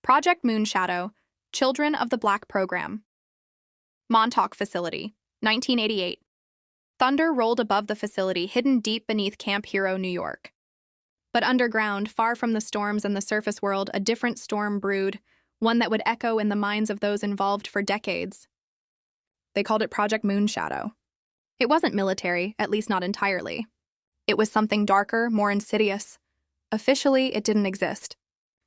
Project Moonshadow, Children of the Black Program. Montauk Facility, 1988. Thunder rolled above the facility hidden deep beneath Camp Hero, New York. But underground, far from the storms and the surface world, a different storm brewed, one that would echo in the minds of those involved for decades. They called it Project Moonshadow. It wasn't military, at least not entirely. It was something darker, more insidious. Officially, it didn't exist.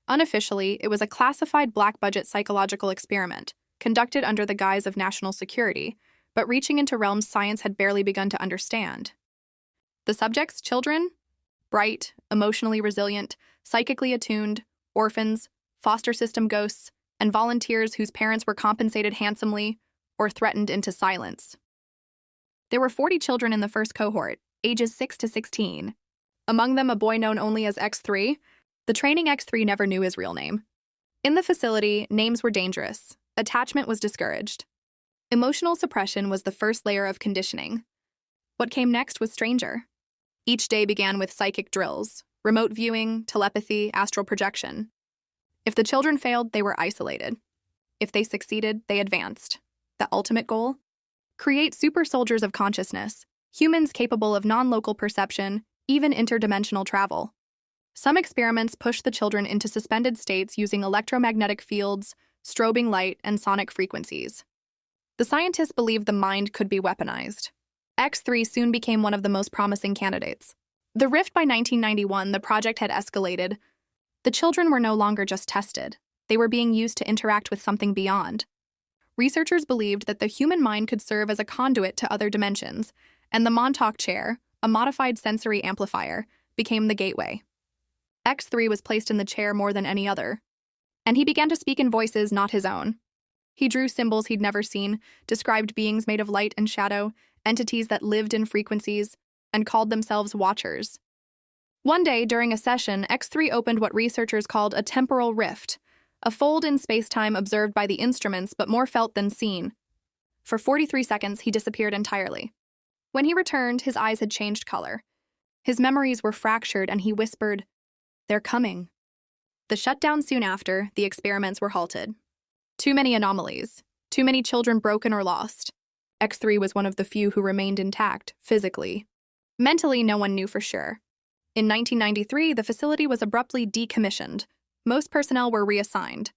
Unofficially, it was a classified black-budget psychological experiment, conducted under the guise of national security, but reaching into realms science had barely begun to understand. The subjects, children? Bright, emotionally resilient, psychically attuned, orphans, foster system ghosts, and volunteers whose parents were compensated handsomely or threatened into silence. There were 40 children in the first cohort, ages 6 to 16. Among them, a boy known only as X3. The training X3 never knew his real name. In the facility, names were dangerous. Attachment was discouraged. Emotional suppression was the first layer of conditioning. What came next was stranger. Each day began with psychic drills, remote viewing, telepathy, astral projection. If the children failed, they were isolated. If they succeeded, they advanced. The ultimate goal? Create super soldiers of consciousness, humans capable of non-local perception, even interdimensional travel. Some experiments pushed the children into suspended states using electromagnetic fields, strobing light, and sonic frequencies. The scientists believed the mind could be weaponized. X3 soon became one of the most promising candidates. The Rift by 1991, the project had escalated. The children were no longer just tested. They were being used to interact with something beyond. Researchers believed that the human mind could serve as a conduit to other dimensions, and the Montauk chair, a modified sensory amplifier, became the gateway. X3 was placed in the chair more than any other, and he began to speak in voices not his own. He drew symbols he'd never seen, described beings made of light and shadow, entities that lived in frequencies, and called themselves Watchers. One day, during a session, X3 opened what researchers called a temporal rift, a fold in space-time observed by the instruments but more felt than seen. For 43 seconds, he disappeared entirely. When he returned, his eyes had changed color. His memories were fractured, and he whispered, "They're coming." The shutdown soon after, the experiments were halted. Too many anomalies, too many children broken or lost. X3 was one of the few who remained intact, physically. Mentally, no one knew for sure. In 1993, the facility was abruptly decommissioned. Most personnel were reassigned.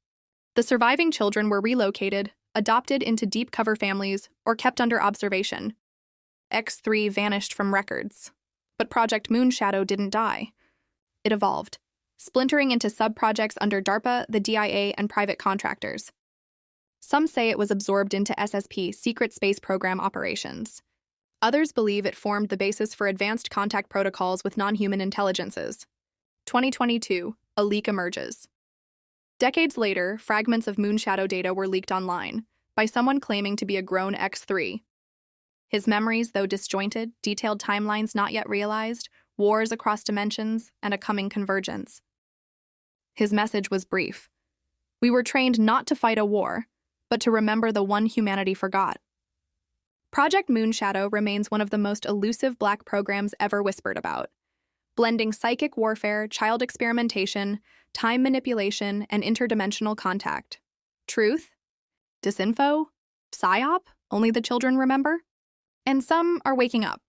The surviving children were relocated, adopted into deep cover families, or kept under observation. X3 vanished from records. But Project Moonshadow didn't die. It evolved, splintering into sub-projects under DARPA, the DIA, and private contractors. Some say it was absorbed into SSP, Secret Space Program operations. Others believe it formed the basis for advanced contact protocols with non-human intelligences. 2022, a leak emerges. Decades later, fragments of Moonshadow data were leaked online by someone claiming to be a grown X3. His memories, though disjointed, detailed timelines not yet realized, wars across dimensions, and a coming convergence. His message was brief. We were trained not to fight a war, but to remember the one humanity forgot. Project Moonshadow remains one of the most elusive black programs ever whispered about, blending psychic warfare, child experimentation, time manipulation, and interdimensional contact. Truth? Disinfo? PSYOP? Only the children remember? And some are waking up.